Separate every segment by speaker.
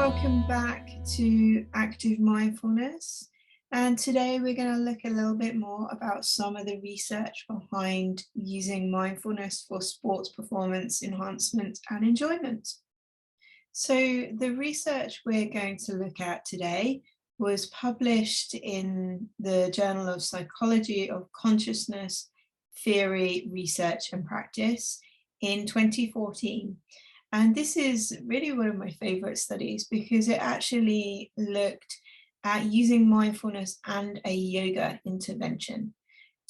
Speaker 1: welcome back to Active Mindfulness. And today we're going to look a little bit more about some of the research behind using mindfulness for sports performance enhancement and enjoyment. So the research we're going to look at today was published in the Journal of Psychology of Consciousness, Theory, Research and Practice in 2014. And this is really one of my favorite studies because it actually looked at using mindfulness and a yoga intervention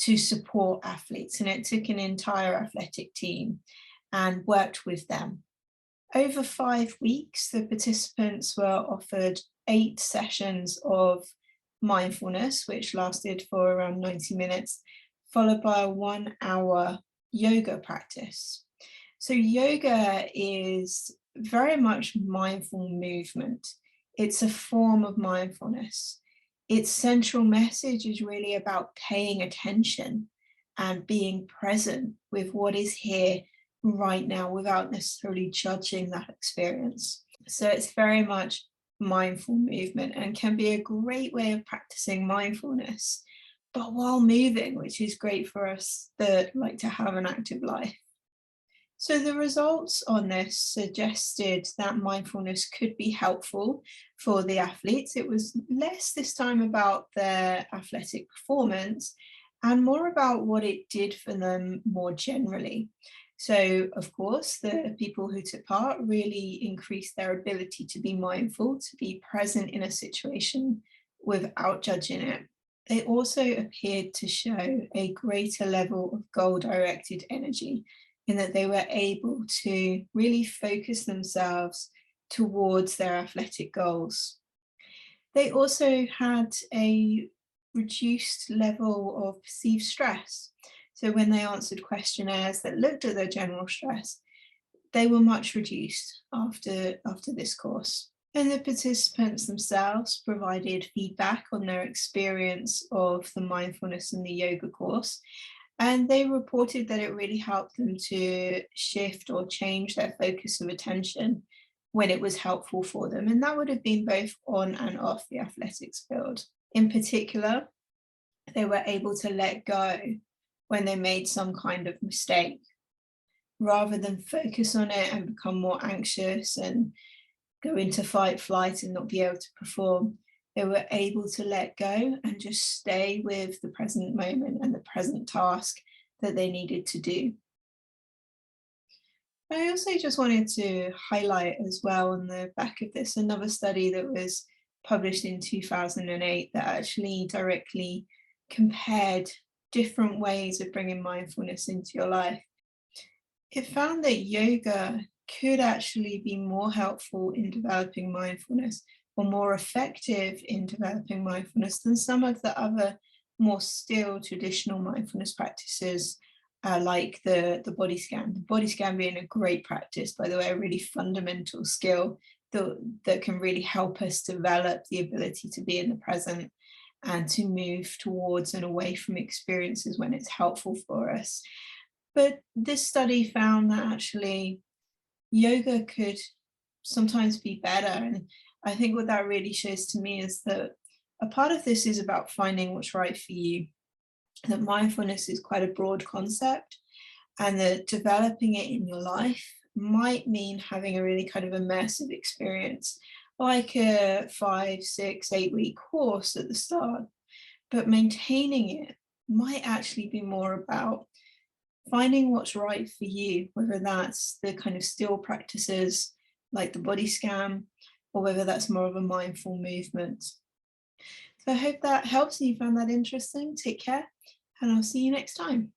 Speaker 1: to support athletes. And it took an entire athletic team and worked with them. Over 5 weeks, the participants were offered 8 sessions of mindfulness, which lasted for around 90 minutes, followed by a 1-hour yoga practice. So yoga is very much mindful movement. It's a form of mindfulness. Its central message is really about paying attention and being present with what is here right now without necessarily judging that experience. So it's very much mindful movement and can be a great way of practicing mindfulness, but while moving, which is great for us that like to have an active life. So the results on this suggested that mindfulness could be helpful for the athletes. It was less this time about their athletic performance and more about what it did for them more generally. So, of course, the people who took part really increased their ability to be mindful, to be present in a situation without judging it. They also appeared to show a greater level of goal-directed energy, in that they were able to really focus themselves towards their athletic goals. They also had a reduced level of perceived stress. So when they answered questionnaires that looked at their general stress, they were much reduced after this course. And the participants themselves provided feedback on their experience of the mindfulness and the yoga course. And they reported that it really helped them to shift or change their focus of attention when it was helpful for them. And that would have been both on and off the athletics field. In particular, they were able to let go when they made some kind of mistake, rather than focus on it and become more anxious and go into fight, flight and not be able to perform. They were able to let go and just stay with the present moment and the present task that they needed to do. I also just wanted to highlight as well on the back of this another study that was published in 2008 that actually directly compared different ways of bringing mindfulness into your life. It found that yoga could actually be more helpful in developing mindfulness, or more effective in developing mindfulness than some of the other more still traditional mindfulness practices, like the body scan. The body scan being a great practice, by the way, a really fundamental skill that can really help us develop the ability to be in the present and to move towards and away from experiences when it's helpful for us. But this study found that actually yoga could sometimes be better. And I think what that really shows to me is that a part of this is about finding what's right for you, that mindfulness is quite a broad concept, and that developing it in your life might mean having a really kind of immersive experience, like a 5, 6, 8-week course at the start. But maintaining it might actually be more about finding what's right for you, whether that's the kind of still practices like the body scan, or whether that's more of a mindful movement. So I hope that helps and you found that interesting. Take care, and I'll see you next time.